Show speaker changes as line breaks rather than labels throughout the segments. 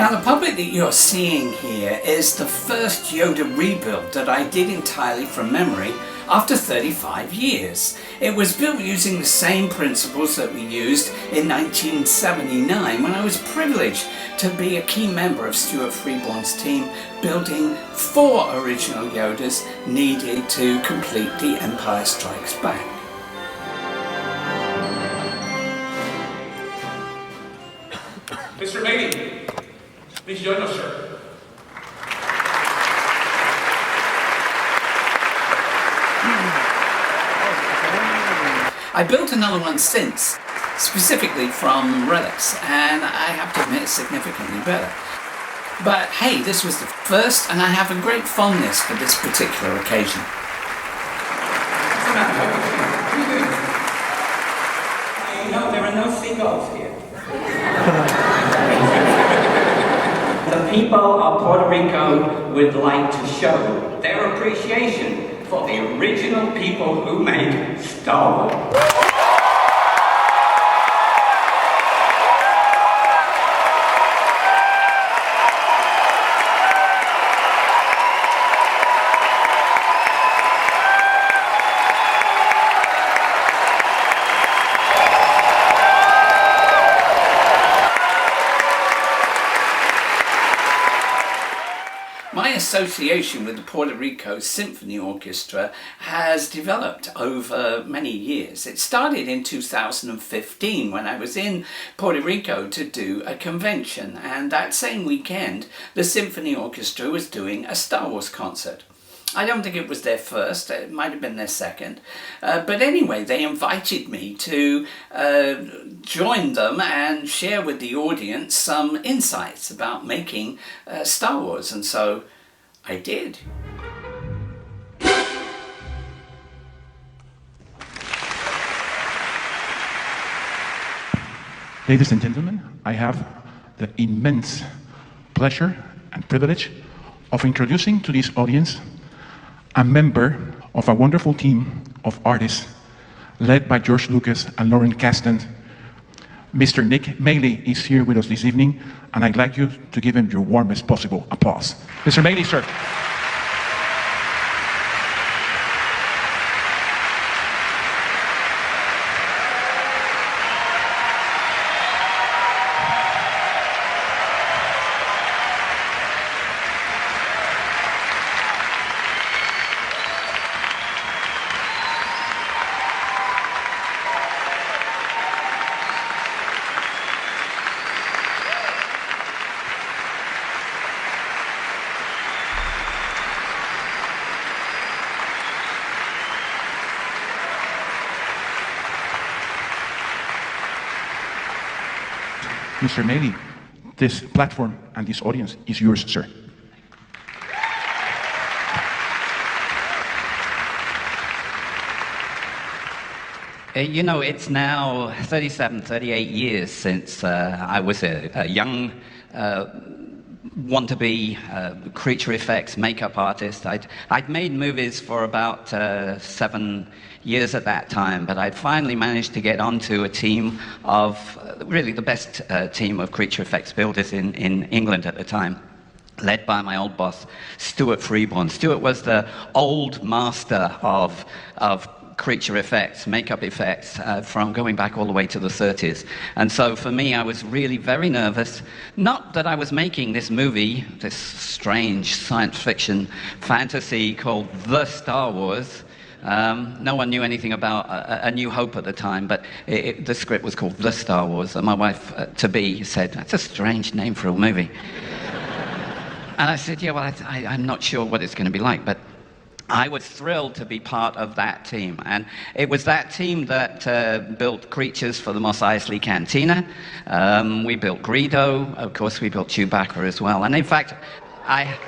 Now the puppet that you're seeing here is the first Yoda rebuild that I did entirely from memory after 35 years. It was built using the same principles that we used in 1979 when I was privileged to be a key member of Stuart Freeborn's team, building 4 original Yodas needed to complete The Empire Strikes Back.
Mr. Beatty, please join us, sir.
I built another one since, specifically from relics, and I have to admit it's significantly better. But hey, this was the first, and I have a great fondness for this particular occasion.
What's the matter? What are you doing?
No, there are no seagulls here. The people of Puerto Rico would like to show their appreciation for the original people who made Star Wars.
My association with the Puerto Rico Symphony Orchestra has developed over many years. It started in 2015 when I was in Puerto Rico to do a convention, and that same weekend the Symphony Orchestra was doing a Star Wars concert. I don't think it was their first, it might have been their second, but anyway, they invited me to join them and share with the audience some insights about making Star Wars, and so I did.
Ladies and gentlemen, I have the immense pleasure and privilege of introducing to this audience a member of a wonderful team of artists led by George Lucas and Lauren Kasdan. Mr. Nick Maley is here with us this evening, and I'd like you to give him your warmest possible applause. Mr. Maley, sir. Mr. Maley, this platform and this audience is yours, sir.
You know, it's now 37, 38 years since I was a young want-to-be creature effects makeup artist. I'd made movies for about 7 years at that time, but I'd finally managed to get onto a team of really the best team of creature effects builders in England at the time, led by my old boss, Stuart Freeborn. Stuart was the old master of creature effects, makeup effects, from going back all the way to the 30s. And so for me, I was really very nervous. Not that I was making this movie, this strange science fiction fantasy called The Star Wars. No one knew anything about A New Hope at the time, but the script was called The Star Wars, and my wife, to-be, said, "That's a strange name for a movie." And I said, "Yeah, well, I'm not sure what it's going to be like," but I was thrilled to be part of that team. And it was that team that built creatures for the Mos Eisley Cantina. We built Greedo. Of course, we built Chewbacca as well. And in fact, I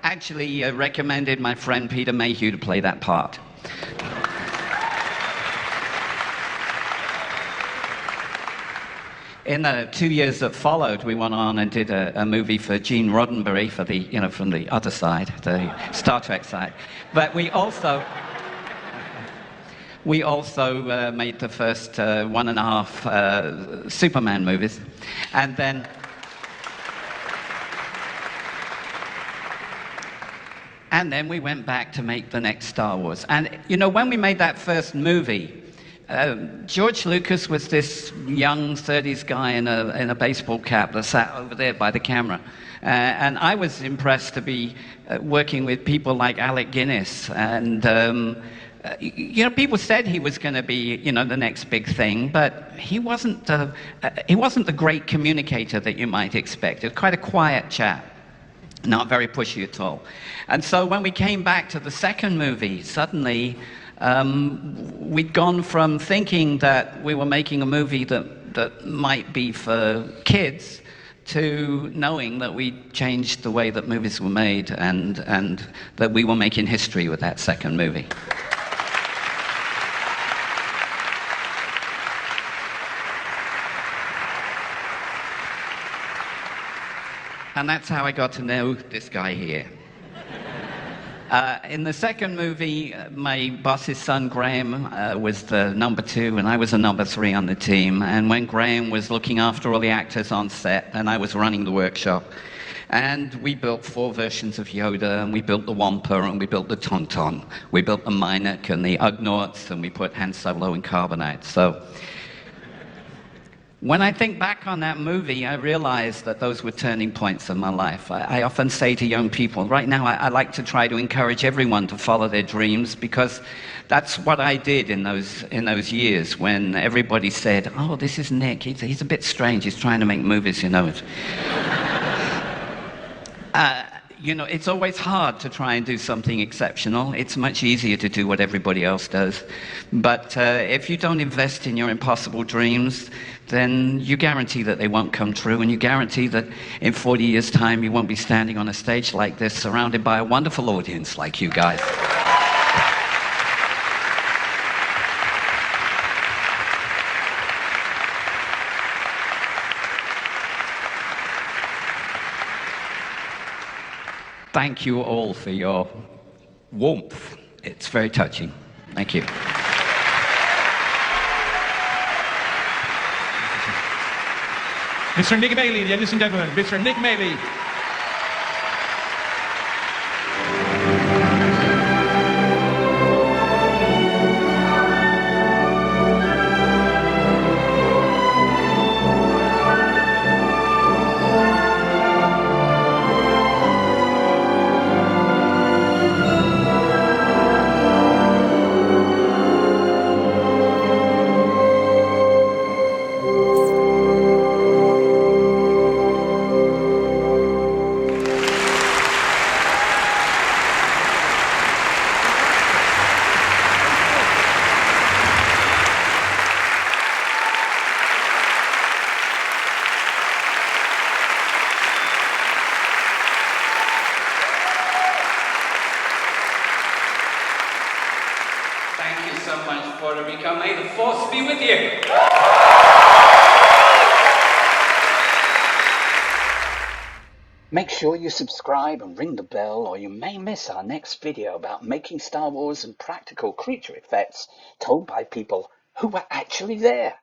actually recommended my friend Peter Mayhew to play that part. In the 2 years that followed, we went on and did a movie for Gene Roddenberry for the, from the other side, the Star Trek side. But we also we also made the first 1.5 Superman movies. And then we went back to make the next Star Wars. And, you know, when we made that first movie, George Lucas was this young 30s guy in a baseball cap that sat over there by the camera. And I was impressed to be working with people like Alec Guinness. And, you know, people said he was going to be, you know, the next big thing, but he wasn't the great communicator that you might expect. He was quite a quiet chap. Not very pushy at all. And so when we came back to the second movie, suddenly we'd gone from thinking that we were making a movie that might be for kids to knowing that we'd changed the way that movies were made and that we were making history with that second movie. And that's how I got to know this guy here. In the second movie, my boss's son, Graham, was the number 2, and I was the number 3 on the team. And when Graham was looking after all the actors on set, and I was running the workshop, and we built 4 versions of Yoda, and we built the Wampa, and we built the Tauntaun. We built the Mynock and the Ugnaughts, and we put Han Solo in Carbonite. So when I think back on that movie, I realize that those were turning points in my life. I often say to young people, right now I like to try to encourage everyone to follow their dreams, because that's what I did in those years when everybody said, oh, this is Nick, he's a bit strange, he's trying to make movies, you know. You know, it's always hard to try and do something exceptional. It's much easier to do what everybody else does. But if you don't invest in your impossible dreams, then you guarantee that they won't come true, and you guarantee that in 40 years' time you won't be standing on a stage like this surrounded by a wonderful audience like you guys. Thank you all for your warmth. It's very touching. Thank you.
Mr. Nick Maley, ladies and gentlemen, Mr. Nick Maley.
Thank you so much, Puerto Rico. May the force be with you. Make sure you subscribe and ring the bell, or you may miss our next video about making Star Wars and practical creature effects told by people who were actually there.